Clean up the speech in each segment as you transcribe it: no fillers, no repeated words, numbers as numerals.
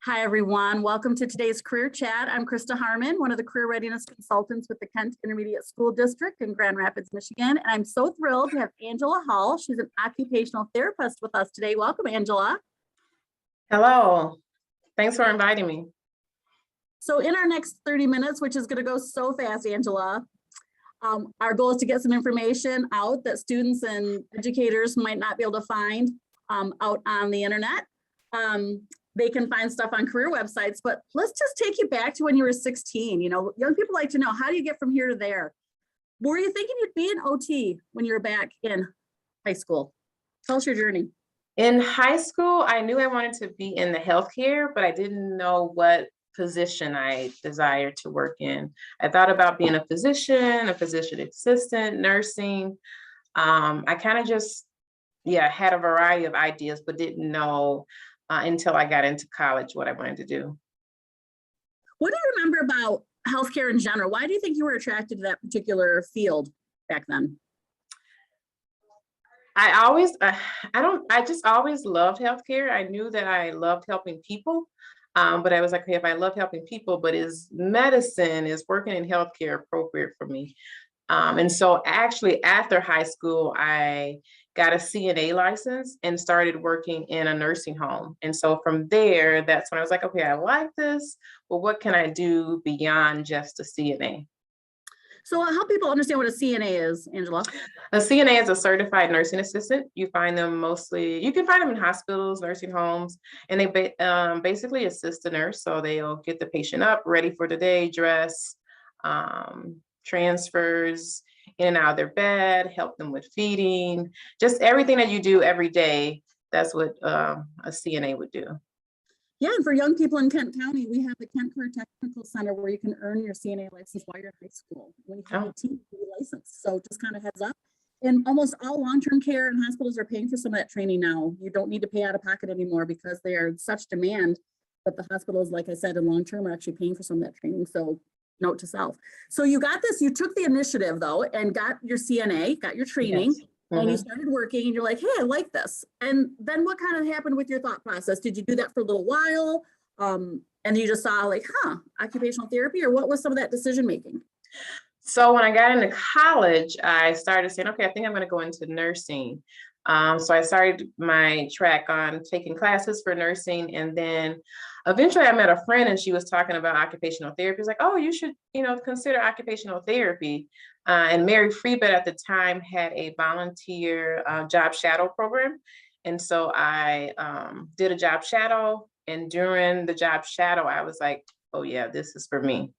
Hi, everyone. Welcome to today's Career Chat. I'm Krista Harmon, one of the Career Readiness Consultants with the Kent Intermediate School District in Grand Rapids, Michigan. And I'm so thrilled to have Angela Hull. She's an occupational therapist with us today. Welcome, Angela. Hello. Thanks for inviting me. So in our next 30 minutes, which is going to go so fast, Angela, our goal is to get some information out that students and educators might not be able to find out on the internet. They can find stuff on career websites, but let's just take you back to when you were 16. You know, young people like to know, how do you get from here to there? Were you thinking you'd be an OT when you were back in high school? Tell us your journey. In high school, I knew I wanted to be in the healthcare, but I didn't know what position I desired to work in. I thought about being a physician assistant, nursing. I kind of just, had a variety of ideas, but didn't know until I got into college what I wanted to do. What do you remember about healthcare in general? Why do you think you were attracted to that particular field back then? I just always loved healthcare. I knew that I loved helping people, but I was like, okay, if I love helping people, but is working in healthcare appropriate for me? And so actually after high school, I got a CNA license and started working in a nursing home. And so from there, that's when I was like, okay, I like this, but what can I do beyond just a CNA? So help people understand what a CNA is, Angela. A CNA is a certified nursing assistant. You can find them in hospitals, nursing homes, and they basically assist the nurse. So they'll get the patient up, ready for the day, dress, transfers in and out of their bed, help them with feeding, just everything that you do every day. That's what a CNA would do. Yeah, and for young people in Kent County, we have the Kent Career Technical Center where you can earn your CNA license while you're in high school. When you have a team license, so just kind of heads up. And almost all long-term care and hospitals are paying for some of that training now. You don't need to pay out of pocket anymore because they are in such demand that the hospitals, like I said, in long-term are actually paying for some of that training. So note to self. So you got this, you took the initiative though, and got your CNA, got your training. Yes. And you started working and you're like, hey, I like this. And then what kind of happened with your thought process? Did you do that for a little while? And you just saw like, occupational therapy, or what was some of that decision making? So when I got into college, I started saying, okay, I think I'm going to go into nursing. So I started my track on taking classes for nursing. And then eventually I met a friend and she was talking about occupational therapy. It's like, oh, you should, consider occupational therapy. And Mary Freebet at the time had a volunteer job shadow program. And so I did a job shadow. And during the job shadow, I was like, oh yeah, this is for me.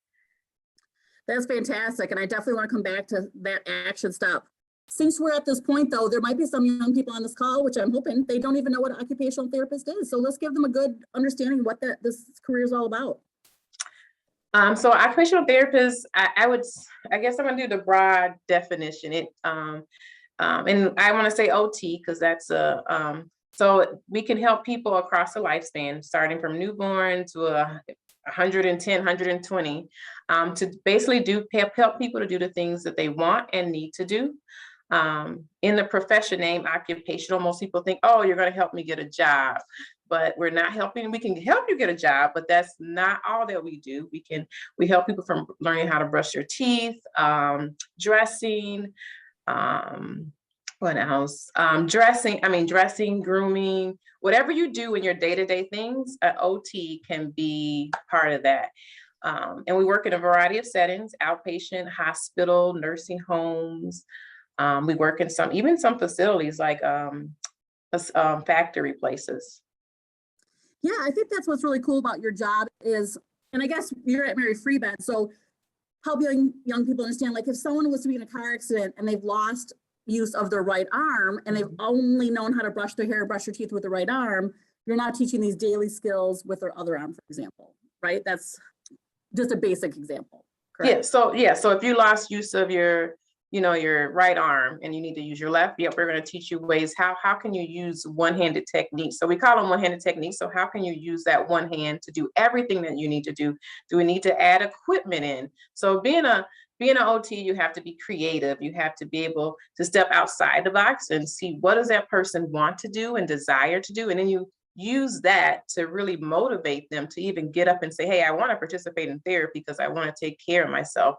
That's fantastic. And I definitely want to come back to that action step. Since we're at this point, though, there might be some young people on this call, which I'm hoping they don't even know what an occupational therapist is. So let's give them a good understanding of what this career is all about. So occupational therapist, I guess I'm going to do the broad definition. And I want to say OT because that's so we can help people across the lifespan, starting from newborn to 110, 120, to basically help people to do the things that they want and need to do. In the profession name occupational, most people think, oh, you're going to help me get a job, but we're not helping. We can help you get a job, but that's not all that we do. We help people from learning how to brush their teeth, dressing, what else? Dressing, grooming, whatever you do in your day-to-day things, OT can be part of that. And we work in a variety of settings: outpatient, hospital, nursing homes. We work in some facilities like factory places. Yeah, I think that's what's really cool about your job is, and I guess you're at Mary Freebet, so helping young people understand, like if someone was to be in a car accident and they've lost use of their right arm and they've only known how to brush their hair, brush their teeth with the right arm, you're not teaching these daily skills with their other arm, for example, right? That's just a basic example. Correct? So if you lost use of your right arm and you need to use your left, we're going to teach you ways how can you use one-handed techniques. So we call them one-handed techniques. So how can you use that one hand to do everything that you need to do? Do we need to add equipment in? So being an OT, you have to be creative. You have to be able to step outside the box and see what does that person want to do and desire to do. And then you use that to really motivate them to even get up and say, hey, I want to participate in therapy because I want to take care of myself,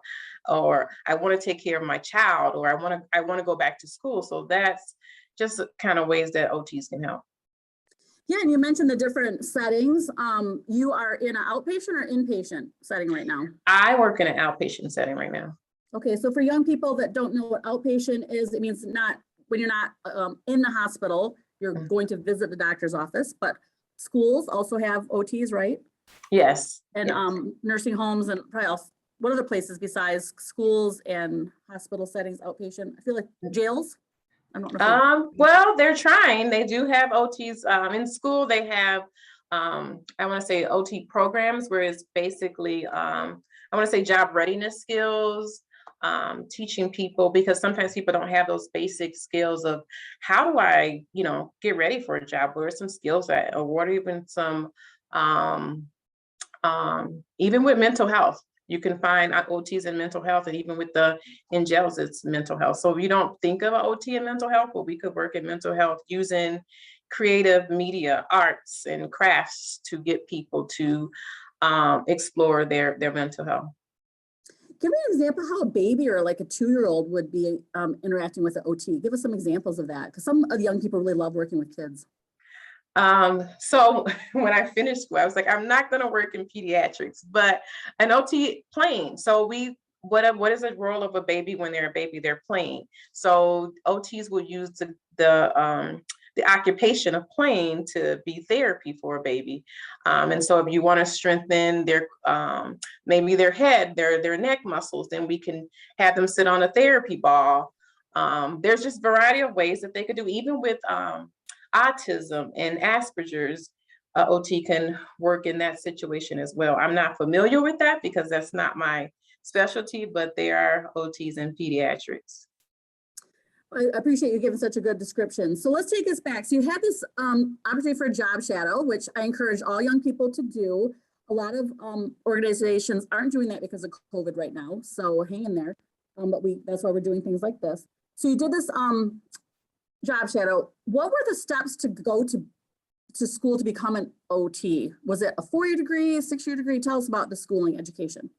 or I want to take care of my child, or I want to go back to school. So that's just kind of ways that OTs can help. Yeah, and you mentioned the different settings. You are in an outpatient or inpatient setting right now? I work in an outpatient setting right now. Okay, so for young people that don't know what outpatient is, it means not when you're not in the hospital, you're going to visit the doctor's office, but schools also have OTs, right? Yes. And yes. Nursing homes and probably else. What other places besides schools and hospital settings, outpatient? I feel like jails. I don't know. Well, they're trying. They do have OTs in school. They have, I want to say OT programs where it's basically, I want to say job readiness skills, teaching people, because sometimes people don't have those basic skills of how do I, get ready for a job? Where are some skills at, or what are even some, even with mental health. You can find OTs in mental health, and even with in jails, it's mental health. So if you don't think of an OT in mental health, well, we could work in mental health using creative media, arts, and crafts to get people to explore their mental health. Give me an example how a baby or like a 2-year-old would be interacting with an OT. Give us some examples of that, because some of the young people really love working with kids. So when I finished school, I was like, I'm not going to work in pediatrics, but an OT playing. So what is the role of a baby when they're a baby? They're playing. So OTs will use the occupation of playing to be therapy for a baby. And so if you want to strengthen their, maybe their head, their neck muscles, then we can have them sit on a therapy ball. There's just a variety of ways that they could do, even with, autism and Asperger's, OT can work in that situation as well. I'm not familiar with that because that's not my specialty, but there are OTs in pediatrics. I appreciate you giving such a good description. So let's take us back. So you had this opportunity for a job shadow, which I encourage all young people to do. A lot of organizations aren't doing that because of COVID right now. So hang in there. But that's why we're doing things like this. So you did this job shadow. What were the steps to go to school to become an OT? Was it a 4-year degree, a 6-year degree? Tell us about the schooling education.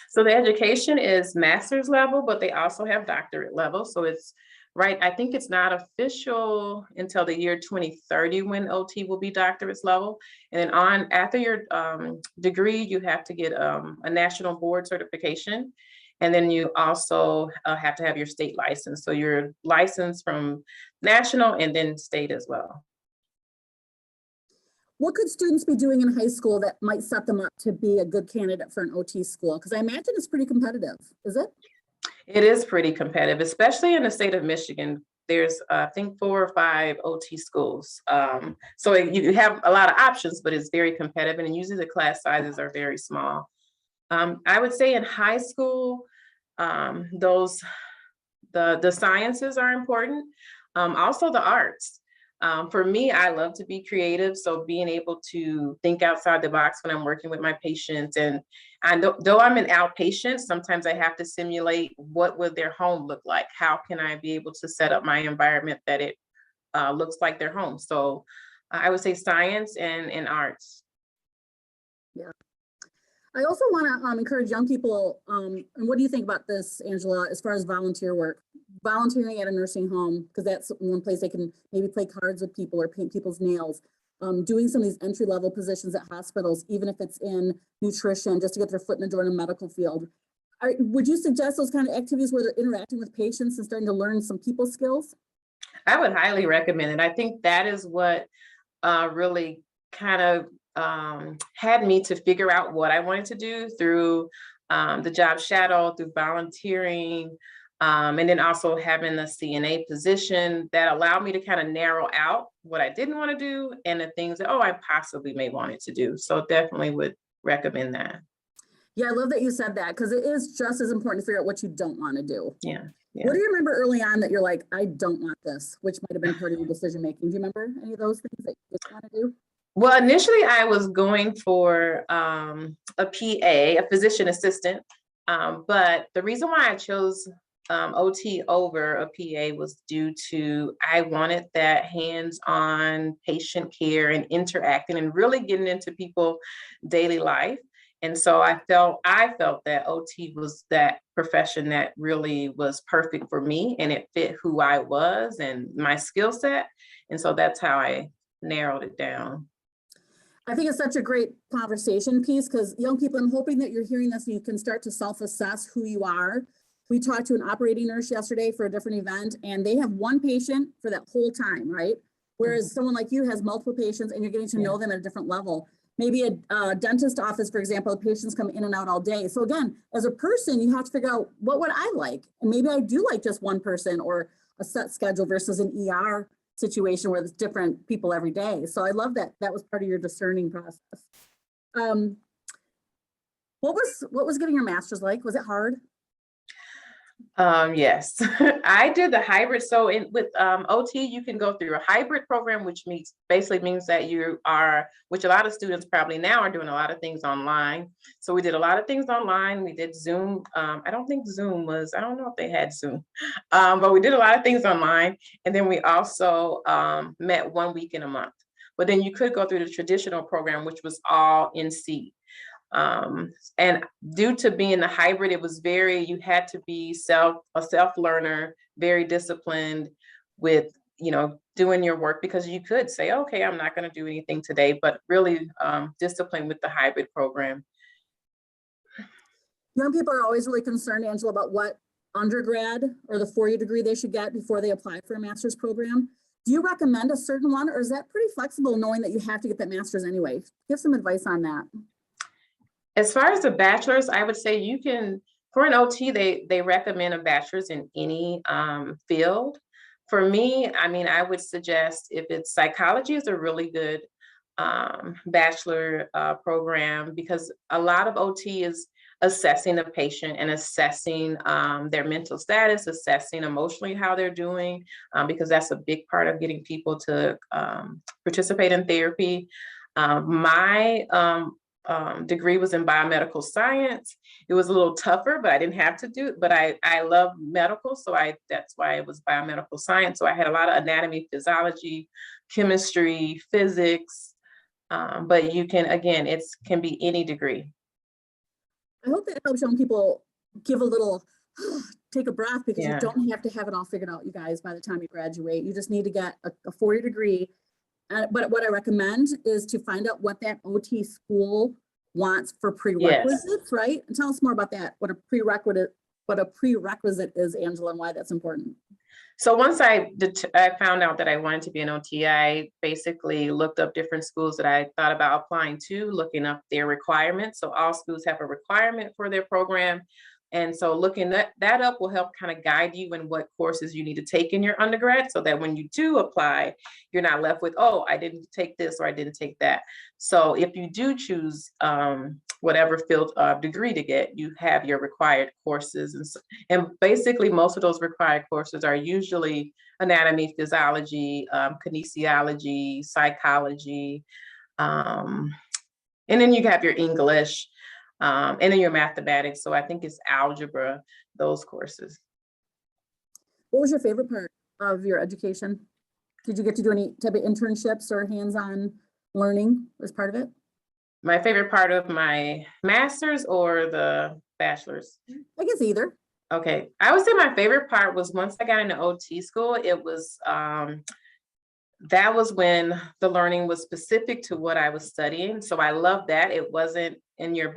So the education is master's level, but they also have doctorate level. So it's right. I think it's not official until the year 2030 when OT will be doctorate level. And then after your degree, you have to get a national board certification. And then you also have to have your state license. So you're licensed from national and then state as well. What could students be doing in high school that might set them up to be a good candidate for an OT school? Because I imagine it's pretty competitive, is it? It is pretty competitive, especially in the state of Michigan. There's, I think, 4 or 5 OT schools. So you have a lot of options, but it's very competitive. And usually the class sizes are very small. I would say in high school, the sciences are important. Also the arts. For me, I love to be creative. So being able to think outside the box when I'm working with my patients, and though I'm an outpatient, sometimes I have to simulate what would their home look like. How can I be able to set up my environment that it looks like their home? So I would say science and arts. Yeah. I also want to encourage young people, and what do you think about this, Angela, as far as volunteer work? Volunteering at a nursing home, because that's one place they can maybe play cards with people or paint people's nails. Doing some of these entry-level positions at hospitals, even if it's in nutrition, just to get their foot in the door in a medical field. Would you suggest those kind of activities where they're interacting with patients and starting to learn some people skills? I would highly recommend it. I think that is what really kind of had me to figure out what I wanted to do through the job shadow, through volunteering, and then also having the CNA position that allowed me to kind of narrow out what I didn't want to do and the things that, I possibly may want it to do. So definitely would recommend that. Yeah, I love that you said that, because it is just as important to figure out what you don't want to do. Yeah. What do you remember early on that you're like, I don't want this, which might have been part of your decision making? Do you remember any of those things that you didn't want to do? Well, initially I was going for a PA, a physician assistant. But the reason why I chose OT over a PA was due to I wanted that hands-on patient care and interacting and really getting into people's daily life. And so I felt that OT was that profession that really was perfect for me, and it fit who I was and my skill set. And so that's how I narrowed it down. I think it's such a great conversation piece because young people, I'm hoping that you're hearing this and you can start to self-assess who you are. We talked to an operating nurse yesterday for a different event, and they have one patient for that whole time, right? Whereas someone like you has multiple patients and you're getting to know them at a different level. Maybe a dentist office, for example, patients come in and out all day. So again, as a person, you have to figure out what would I like? And maybe I do like just one person or a set schedule versus an ER situation where there's different people every day. So I love that that was part of your discerning process. What was getting your master's like? Was it hard? Yes, I did the hybrid. So with OT, you can go through a hybrid program, which basically means that you are, which a lot of students probably now are doing a lot of things online. So we did a lot of things online. We did Zoom. I don't think Zoom was, I don't know if they had Zoom, but we did a lot of things online. And then we also met 1 week in a month. But then you could go through the traditional program, which was all in seat. And due to being the hybrid, it was you had to be a self learner, very disciplined with, doing your work, because you could say, okay, I'm not going to do anything today, but really disciplined with the hybrid program. Young people are always really concerned, Angela, about what undergrad or the 4-year degree they should get before they apply for a master's program. Do you recommend a certain one, or is that pretty flexible knowing that you have to get that master's anyway? Give some advice on that. As far as the bachelor's, I would say you can, for an OT, they recommend a bachelor's in any field. For me, I would suggest if it's psychology is a really good bachelor program, because a lot of OT is assessing a patient and assessing their mental status, assessing emotionally how they're doing, because that's a big part of getting people to participate in therapy. My degree was in biomedical science. It was a little tougher, but I didn't have to do it. But I love medical, so that's why it was biomedical science. So I had a lot of anatomy, physiology, chemistry, physics. But you can, again, it can be any degree. I hope that helps young people give a little, take a breath, because you don't have to have it all figured out, you guys, by the time you graduate. You just need to get a 4-year degree. But what I recommend is to find out what that OT school wants for prerequisites, right? And tell us more about that. What a prerequisite is, Angela, and why that's important. So once I found out that I wanted to be an OT, I basically looked up different schools that I thought about applying to, looking up their requirements. So all schools have a requirement for their program. And so looking that up will help kind of guide you in what courses you need to take in your undergrad, so that when you do apply, you're not left with, oh, I didn't take this or I didn't take that. So if you do choose whatever field of degree to get, you have your required courses. And basically most of those required courses are usually anatomy, physiology, kinesiology, psychology, and then you have your English. And then your mathematics. So I think it's algebra, those courses. What was your favorite part of your education? Did you get to do any type of internships or hands-on learning as part of it? My favorite part of my master's or the bachelor's? I guess either. Okay. I would say my favorite part was once I got into OT school, it was, that was when the learning was specific to what I was studying. So I love that. It wasn't in your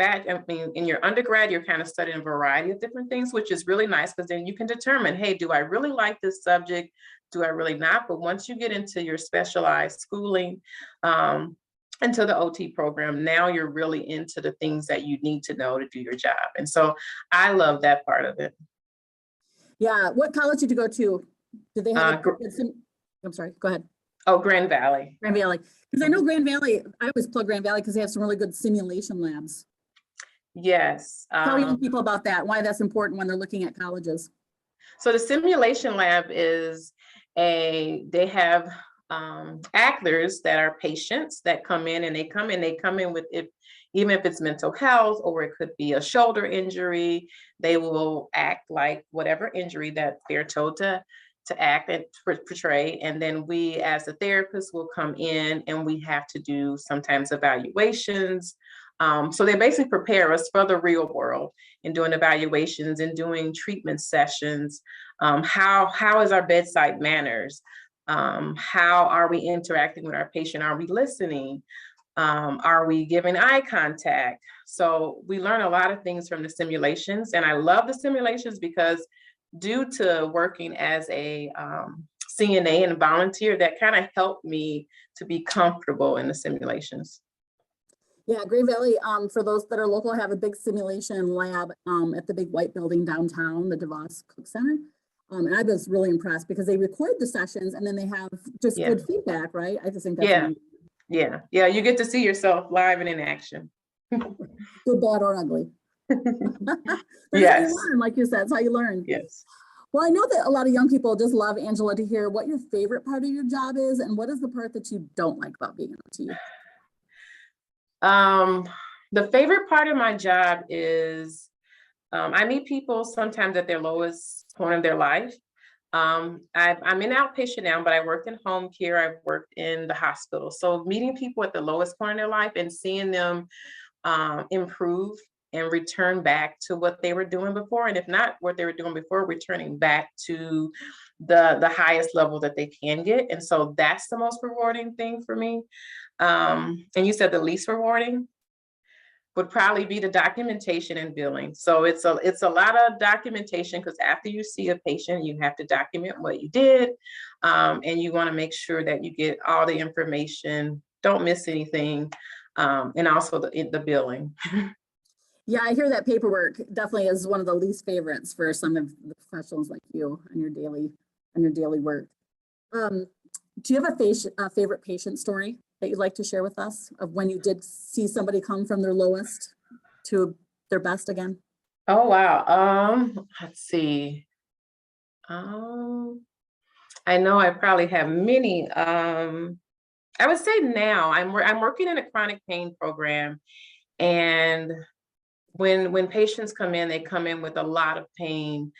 in your undergrad, you're kind of studying a variety of different things, which is really nice, because then you can determine, hey, do I really like this subject? Do I really not? But once you get into your specialized schooling, into the OT program, now you're really into the things that you need to know to do your job. And so I love that part of it. Yeah. What college did you go to? Did they have I'm sorry, go ahead. Oh, Grand Valley. Grand Valley. Because I know Grand Valley, I always plug Grand Valley because they have some really good simulation labs. Yes. Tell young people about that, why that's important when they're looking at colleges. So the simulation lab is they have actors that are patients that come in, and they come in with, even if it's mental health, or it could be a shoulder injury, they will act like whatever injury that they're told to act and portray. And then we as a therapist will come in, and we have to do sometimes evaluations. So they basically prepare us for the real world in doing evaluations and doing treatment sessions. How is our bedside manners? How are we interacting with our patient? Are we listening? Are we giving eye contact? So we learn a lot of things from the simulations, and I love the simulations because due to working as a CNA and volunteer, that kind of helped me to be comfortable in the simulations. Yeah, Green Valley, for those that are local, have a big simulation lab at the big white building downtown, the DeVos Cook Center. And I was really impressed because they record the sessions and then they have just good feedback, right? I just think that's amazing. Yeah, you get to see yourself live and in action. Good, bad, or ugly. Yes. How you learn, like you said, that's how you learn. Yes. Well, I know that a lot of young people just love, Angela, to hear what your favorite part of your job is and what is the part that you don't like about being an OT? The favorite part of my job is I meet people sometimes at their lowest point of their life. I'm in outpatient now, but I worked in home care. I've worked in the hospital. So meeting people at the lowest point in their life and seeing them improve and return back to what they were doing before. And if not what they were doing before, returning back to the highest level that they can get. And so that's the most rewarding thing for me. And you said the least rewarding would probably be the documentation and billing. So it's a lot of documentation because after you see a patient, you have to document what you did. And you want to make sure that you get all the information, don't miss anything. And also the billing. Yeah, I hear that paperwork definitely is one of the least favorites for some of the professionals like you on your daily work. Do you have a favorite patient story that you'd like to share with us of when you did see somebody come from their lowest to their best again? Oh, wow. Let's see. I know I probably have many. I would say now I'm working in a chronic pain program, and when patients come in, they come in with a lot of pain.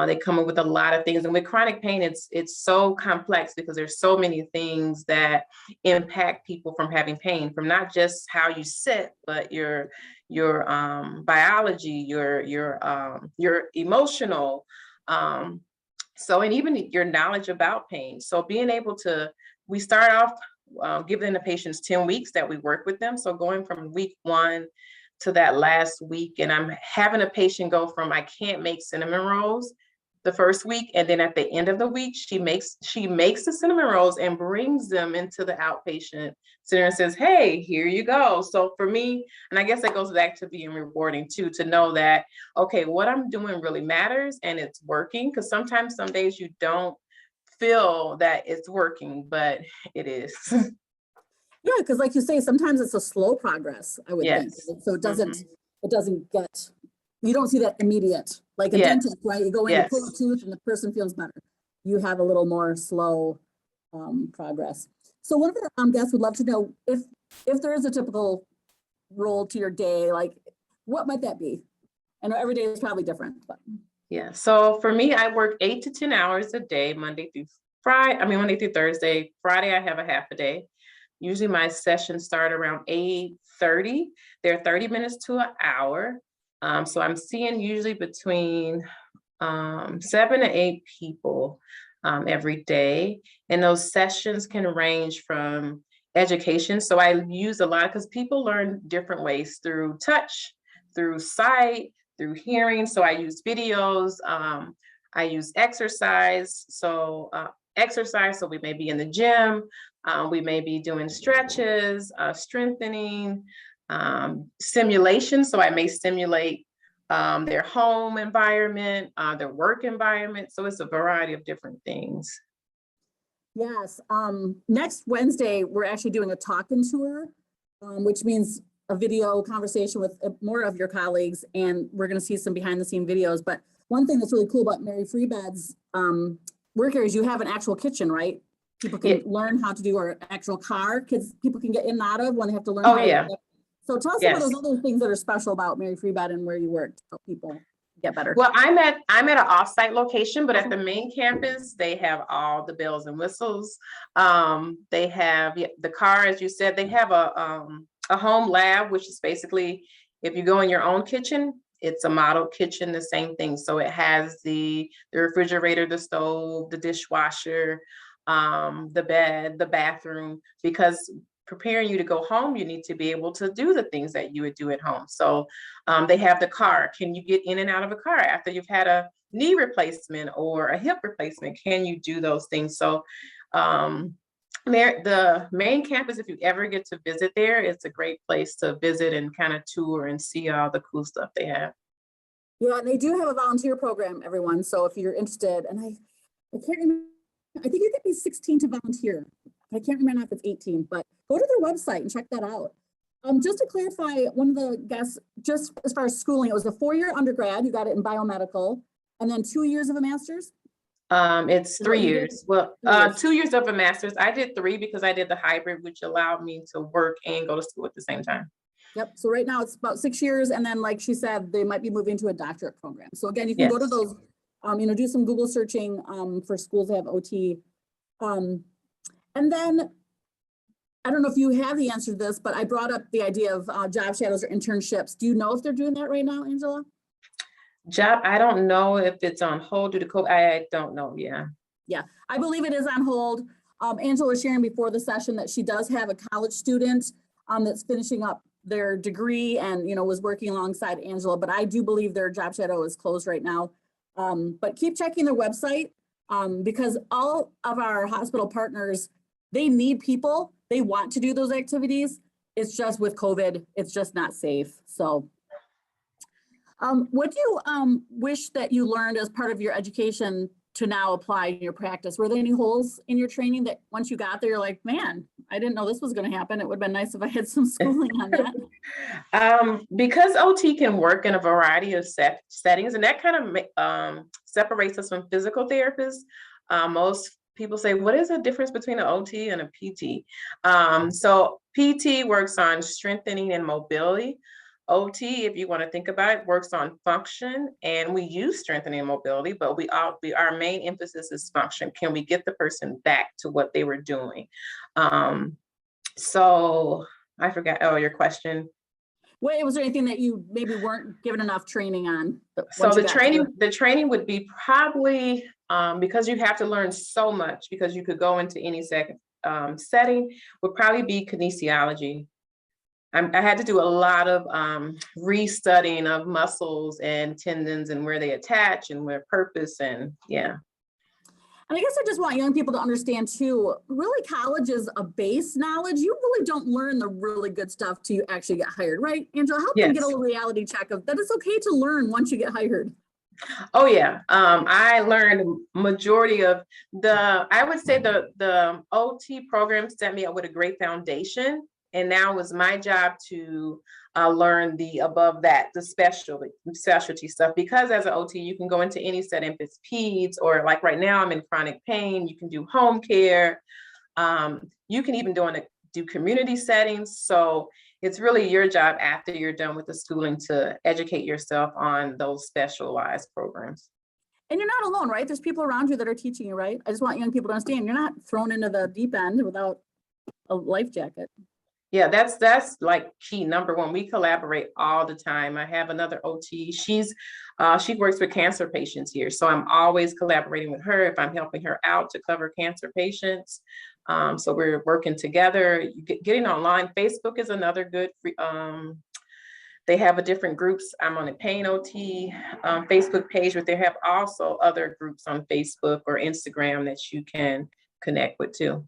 They come in with a lot of things, and with chronic pain, it's so complex because there's so many things that impact people from having pain, from not just how you sit, but your biology, your emotional, so, and even your knowledge about pain. So being able to, we start off giving the patients 10 weeks that we work with them. So going from week 1 to that last week, and I'm having a patient go from I can't make cinnamon rolls the first week, and then at the end of the week she makes the cinnamon rolls and brings them into the outpatient center and says, hey, here you go. So for me, and I guess that goes back to being rewarding too, to know that okay, what I'm doing really matters and it's working, because sometimes some days you don't feel that it's working, but it is. Yeah, because like you say, sometimes it's a slow progress, I would think. So it doesn't get, you don't see that immediate, like a dentist, right? You go in, you pull a tooth and the person feels better. You have a little more slow progress. So one of our guests would love to know if there is a typical role to your day, like what might that be? I know every day is probably different, but. Yeah, so for me, I work 8 to 10 hours a day, Monday through Thursday. Friday, I have a half a day. Usually my sessions start around 8:30. They're 30 minutes to an hour. So I'm seeing usually between 7 to 8 people every day. And those sessions can range from education. So I use a lot because people learn different ways through touch, through sight, through hearing. So I use videos. I use exercise. So so we may be in the gym. We may be doing stretches, strengthening, simulation. So I may simulate their home environment, their work environment. So it's a variety of different things. Yes. Next Wednesday, we're actually doing a talk-in tour, which means a video conversation with more of your colleagues, and we're going to see some behind-the-scene videos. But one thing that's really cool about Mary Free Bed's work here is you have an actual kitchen, right? people can learn how to do, or actual car kids, people can get in and out of when they have to learn. Oh, how yeah. to, so tell us about those other things that are special about Mary Free Bed and where you work to help people get better. Well, I'm at an offsite location, but at the main campus, they have all the bells and whistles. They have the car, as you said. They have a home lab, which is basically, if you go in your own kitchen, it's a model kitchen, the same thing. So it has the refrigerator, the stove, the dishwasher, the bed, the bathroom, because preparing you to go home, you need to be able to do the things that you would do at home. So they have the car. Can you get in and out of a car after you've had a knee replacement or a hip replacement? Can you do those things? So the main campus, if you ever get to visit there, it's a great place to visit and kind of tour and see all the cool stuff they have. Yeah, and they do have a volunteer program, everyone. So if you're interested, and I can't remember, I think you could be 16 to volunteer. I can't remember if it's 18, but go to their website and check that out. Just to clarify, one of the guests, just as far as schooling, it was a 4-year undergrad. You got it in biomedical, and then 2 years of a master's. It's 3 years. Well, 2 years of a master's. I did 3 because I did the hybrid, which allowed me to work and go to school at the same time. Yep. So right now it's about 6 years, and then, like she said, they might be moving to a doctorate program. So again, you can go to those. Do some Google searching for schools that have OT. And then, I don't know if you have the answer to this, but I brought up the idea of job shadows or internships. Do you know if they're doing that right now, Angela? I don't know if it's on hold due to COVID. I don't know. Yeah, I believe it is on hold. Angela was sharing before the session that she does have a college student that's finishing up their degree and, was working alongside Angela, but I do believe their job shadow is closed right now. But keep checking their website because all of our hospital partners, they need people. They want to do those activities. It's just with COVID, it's just not safe. So what do you wish that you learned as part of your education to now apply in your practice? Were there any holes in your training that once you got there, you're like, man, I didn't know this was going to happen. It would have been nice if I had some schooling on that. Because OT can work in a variety of settings, and that kind of separates us from physical therapists. Most people say, what is the difference between an OT and a PT? So PT works on strengthening and mobility. OT, if you want to think about it, works on function, and we use strengthening and mobility, but our main emphasis is function. Can we get the person back to what they were doing? So I forgot, your question. Wait, was there anything that you maybe weren't given enough training on? So the training would be probably, because you have to learn so much, because you could go into any setting, would probably be kinesiology. I had to do a lot of restudying of muscles and tendons and where they attach and their purpose, and yeah. And I guess I just want young people to understand too, really college is a base knowledge. You really don't learn the really good stuff till you actually get hired, right, Angela? Help them get a little reality check of that it's okay to learn once you get hired. Oh yeah, I learned majority of I would say the OT program set me up with a great foundation. And now it was my job to learn above that, the specialty stuff, because as an OT, you can go into any setting, if it's peds, or like right now I'm in chronic pain, you can do home care. You can even do community settings. So it's really your job after you're done with the schooling to educate yourself on those specialized programs. And you're not alone, right? There's people around you that are teaching you, right? I just want young people to understand you're not thrown into the deep end without a life jacket. Yeah, that's like key number one. We collaborate all the time. I have another OT. She works with cancer patients here. So I'm always collaborating with her if I'm helping her out to cover cancer patients. So we're working together. Getting online. Facebook is another good, they have a different groups. I'm on a pain OT Facebook page, but they have also other groups on Facebook or Instagram that you can connect with too.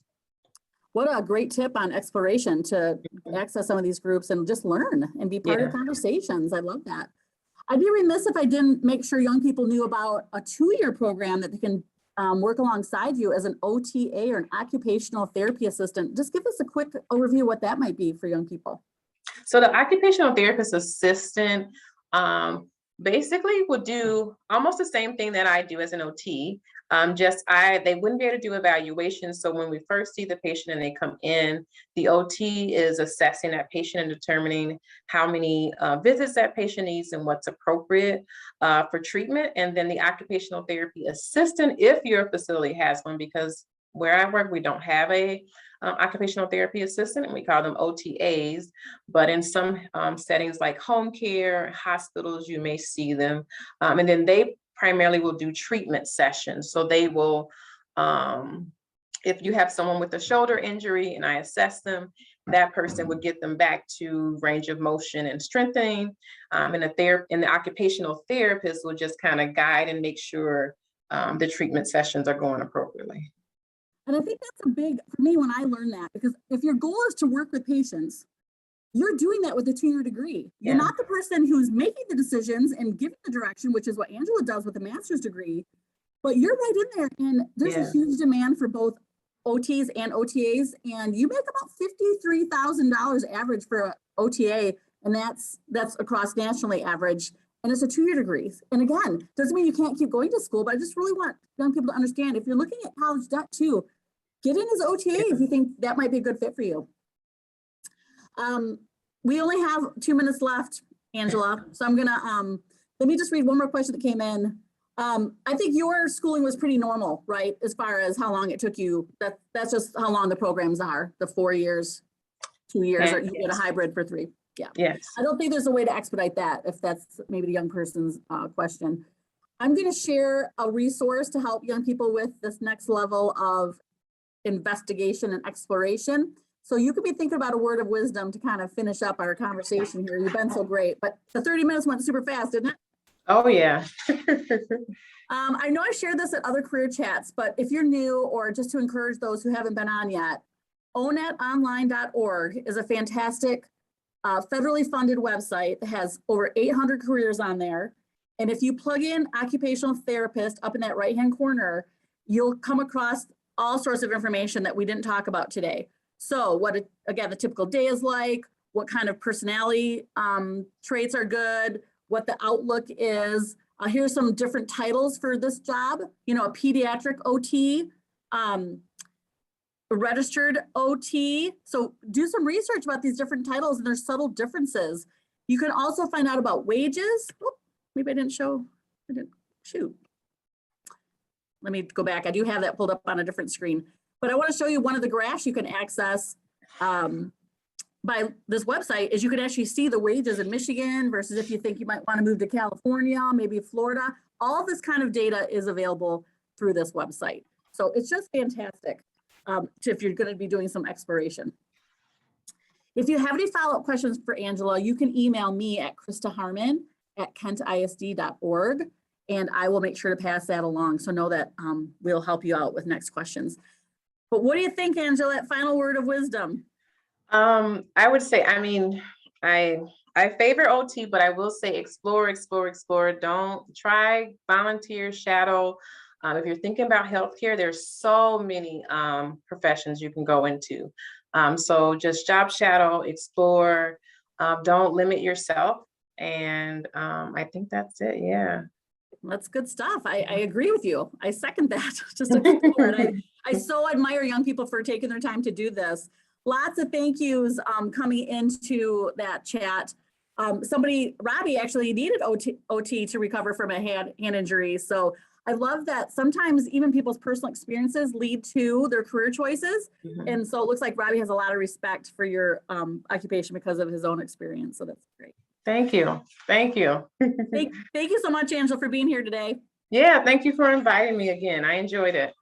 What a great tip on exploration to access some of these groups and just learn and be part of conversations. I love that. I'd be remiss if I didn't make sure young people knew about a 2-year program that they can work alongside you as an OTA or an occupational therapy assistant. Just give us a quick overview of what that might be for young people. So the occupational therapist assistant basically would do almost the same thing that I do as an OT. They wouldn't be able to do evaluations. So when we first see the patient and they come in, the OT is assessing that patient and determining how many visits that patient needs and what's appropriate for treatment. And then the occupational therapy assistant, if your facility has one, because where I work, we don't have a occupational therapy assistant, and we call them OTAs. But in some settings like home care, hospitals, you may see them. And then they primarily will do treatment sessions. So they will, if you have someone with a shoulder injury and I assess them, that person would get them back to range of motion and strengthening. And the occupational therapist will just kind of guide and make sure the treatment sessions are going appropriately. And I think that's a big, for me, when I learned that, because if your goal is to work with patients, you're doing that with a 2-year degree. You're not the person who's making the decisions and giving the direction, which is what Angela does with a master's degree, but you're right in there. And there's a huge demand for both OTs and OTAs, and you make about $53,000 average for an OTA, and that's across nationally average, and it's a 2-year degree. And again, doesn't mean you can't keep going to school, but I just really want young people to understand, if you're looking at college debt too, get in as OTA if you think that might be a good fit for you. We only have 2 minutes left, Angela. So I'm gonna, let me just read one more question that came in. I think your schooling was pretty normal, right? As far as how long it took you, that's just how long the programs are, the 4 years, 2 years, or you get a hybrid for 3. Yeah. Yes. I don't think there's a way to expedite that, if that's maybe the young person's question. I'm gonna share a resource to help young people with this next level of investigation and exploration. So you could be thinking about a word of wisdom to kind of finish up our conversation here. You've been so great, but the 30 minutes went super fast, didn't it? Oh yeah. I know I shared this at other career chats, but if you're new, or just to encourage those who haven't been on yet, onetonline.org is a fantastic federally funded website that has over 800 careers on there. And if you plug in occupational therapist up in that right-hand corner, you'll come across all sorts of information that we didn't talk about today. So what, again, the typical day is like, what kind of personality traits are good, what the outlook is. Here's some different titles for this job. You know, a pediatric OT, a registered OT. So do some research about these different titles and their subtle differences. You can also find out about wages. Oop, maybe I didn't shoot. Let me go back. I do have that pulled up on a different screen, but I want to show you one of the graphs you can access by this website. Is you can actually see the wages in Michigan versus if you think you might want to move to California, maybe Florida. All this kind of data is available through this website. So it's just fantastic if you're going to be doing some exploration. If you have any follow-up questions for Angela, you can email me at kristaharmon@kentisd.org, and I will make sure to pass that along. So know that we'll help you out with next questions. But what do you think, Angela, that final word of wisdom? I would say, I mean, I favor OT, but I will say explore. Don't try volunteer, shadow. If you're thinking about healthcare, there's so many professions you can go into. So just job shadow, explore, don't limit yourself. And I think that's it. Yeah. That's good stuff. I agree with you. I second that. Just explore. I so admire young people for taking their time to do this. Lots of thank yous coming into that chat. Robbie actually needed OT to recover from a hand injury. So I love that sometimes even people's personal experiences lead to their career choices. Mm-hmm. And so it looks like Robbie has a lot of respect for your occupation because of his own experience. So that's great. Thank you. Thank you. Thank you so much, Angela, for being here today. Yeah, thank you for inviting me again. I enjoyed it.